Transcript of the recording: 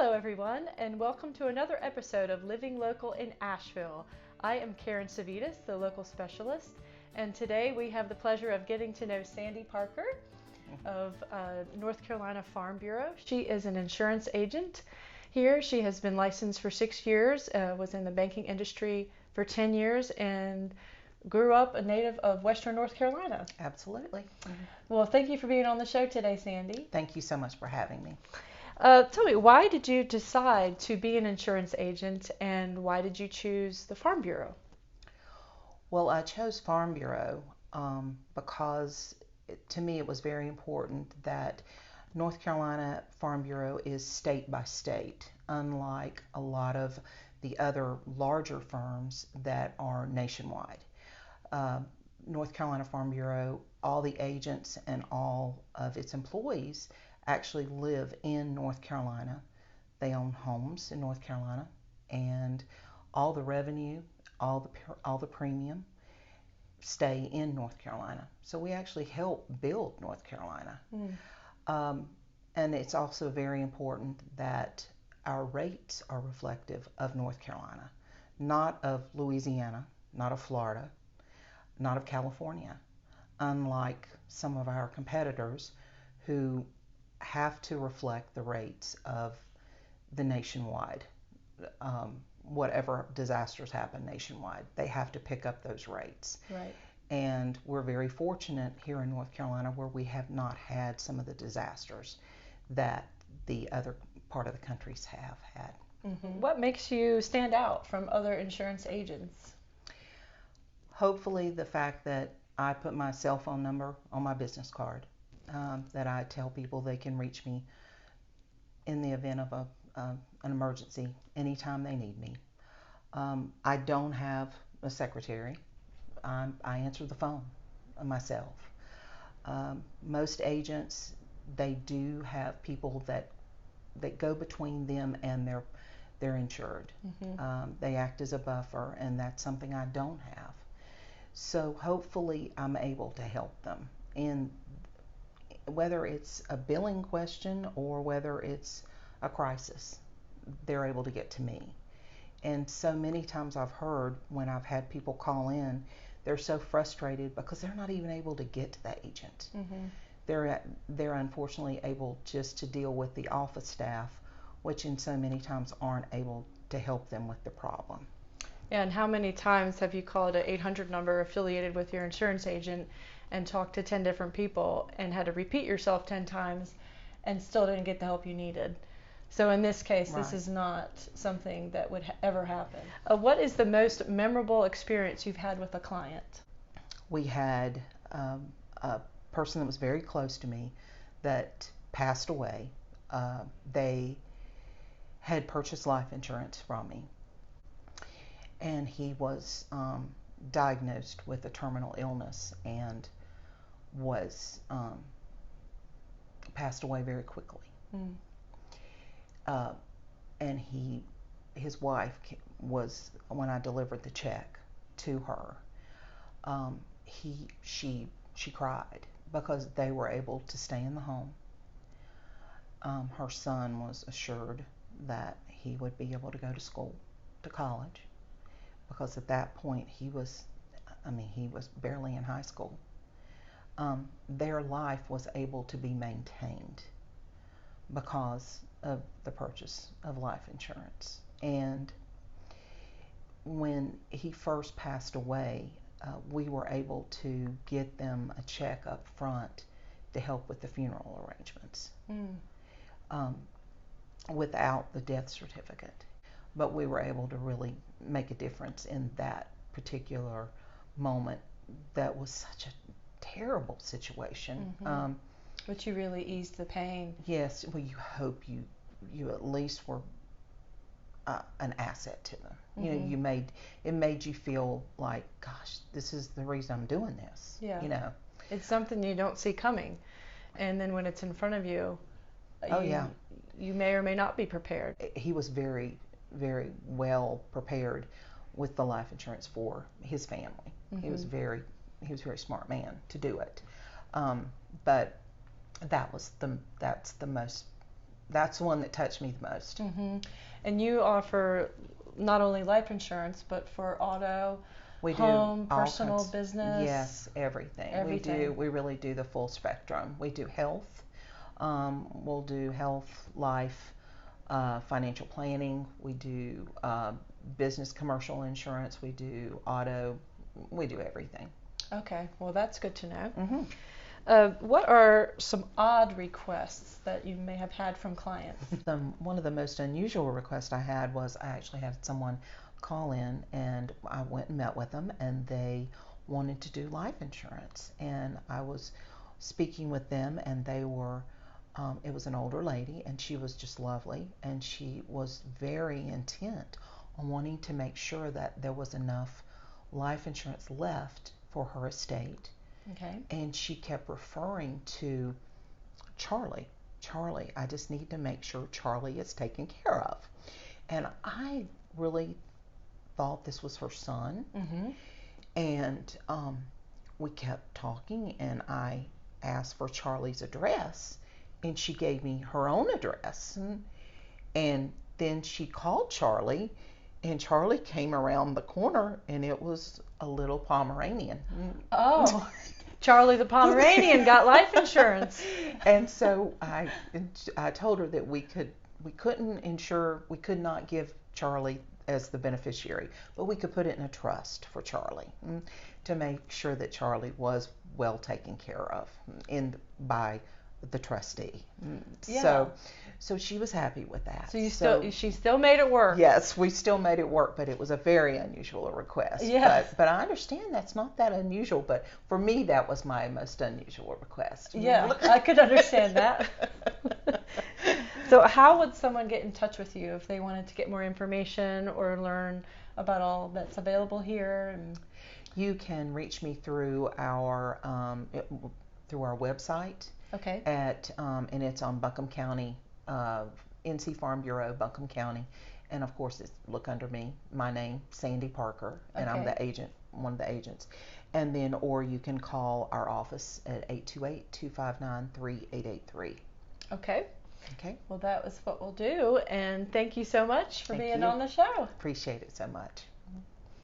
Hello everyone, and welcome to another episode of Living Local in Asheville. I am Karen Svites, the local specialist, and today we have the pleasure of getting to know Sandy Parker of North Carolina Farm Bureau. She is an insurance agent here. She has been licensed for 6 years, was in the banking industry for 10 years, and grew up a native of Western North Carolina. Absolutely. Well, thank you for being on the show today, Sandy. Thank you so much for having me. Tell me, why did you decide to be an insurance agent, and why did you choose the Farm Bureau? Well, I chose Farm Bureau because to me it was very important that North Carolina Farm Bureau is state by state, unlike a lot of the other larger firms that are nationwide. North Carolina Farm Bureau, all the agents and all of its employees actually live in North Carolina. They own homes in North Carolina, and all the revenue, all the premium stay in North Carolina. So we actually help build North Carolina. And it's also very important that our rates are reflective of North Carolina, not of Louisiana, not of Florida, not of California, unlike some of our competitors who have to reflect the rates of the nationwide. Whatever disasters happen nationwide, they have to pick up those rates. Right. And we're very fortunate here in North Carolina where we have not had some of the disasters that the other part of the countries have had. Mm-hmm. What makes you stand out from other insurance agents? Hopefully the fact that I put my cell phone number on my business card, that I tell people they can reach me in the event of an emergency anytime they need me. I don't have a secretary. I answer the phone myself. Most agents, they do have people that go between them and their insured. They act as a buffer, and that's something I don't have. So hopefully I'm able to help them in whether it's a billing question or whether it's a crisis, they're able to get to me. And so many times I've heard when I've had people call in, they're so frustrated because they're not even able to get to the agent. They're unfortunately able just to deal with the office staff, which in so many times aren't able to help them with the problem. And how many times have you called an 800 number affiliated with your insurance agent and talked to 10 different people and had to repeat yourself 10 times and still didn't get the help you needed? So in this case, Right. This is not something that would ever happen. What is the most memorable experience you've had with a client? We had a person that was very close to me that passed away. They had purchased life insurance from me, and he was diagnosed with a terminal illness and was passed away very quickly. And his wife was, when I delivered the check to her, she cried because they were able to stay in the home. Her son was assured that he would be able to go to school, to college, because at that point he was barely in high school. Their life was able to be maintained because of the purchase of life insurance. And when he first passed away, we were able to get them a check up front to help with the funeral arrangements without the death certificate. But we were able to really make a difference in that particular moment. That was such a terrible situation. But you really eased the pain. Yes, well, you hope you at least were an asset to them. You know, it made you feel like, gosh, this is the reason I'm doing this. Yeah. You know, It's something you don't see coming, and then when it's in front of you, you may or may not be prepared. He was very, very well prepared with the life insurance for his family. He was a very smart man to do it. But that's the most that's the one that touched me the most. Mm-hmm. And you offer not only life insurance, but for auto, We home, do all personal, kinds, business. yes, everything. Everything. We really do the full spectrum. We do health. We'll do health, life, financial planning. We do business commercial insurance. We do auto. We do everything. Okay, well that's good to know. Mm-hmm. What are some odd requests that you may have had from clients? One of the most unusual requests I had was I actually had someone call in, and I went and met with them, and they wanted to do life insurance. And I was speaking with them, and they were, it was an older lady, and she was just lovely, and she was very intent on wanting to make sure that there was enough life insurance left for her estate. Okay. And she kept referring to Charlie. Charlie, I just need to make sure Charlie is taken care of. And I really thought this was her son. Mm-hmm. And we kept talking, and I asked for Charlie's address, and she gave me her own address. And then she called Charlie, and Charlie came around the corner, and it was a little Pomeranian. Oh, Charlie the Pomeranian got life insurance. And so I told her that we could not give Charlie as the beneficiary, but we could put it in a trust for Charlie to make sure that Charlie was well taken care of by the trustee. Yeah. So she was happy with that. So she still made it work. Yes, we still made it work, but it was a very unusual request. Yeah. But I understand that's not that unusual, but for me that was my most unusual request. Yeah, I could understand that. So how would someone get in touch with you if they wanted to get more information or learn about all that's available here? You can reach me through our website. Okay. And it's on Buncombe County, NC Farm Bureau, Buncombe County, and of course look under my name, Sandy Parker, and Okay. I'm the agent, one of the agents. And then, or you can call our office at 828-259-3883. Okay. Okay. Well, that was what we'll do, and thank you so much for Thank being you. on the show. Appreciate it so much.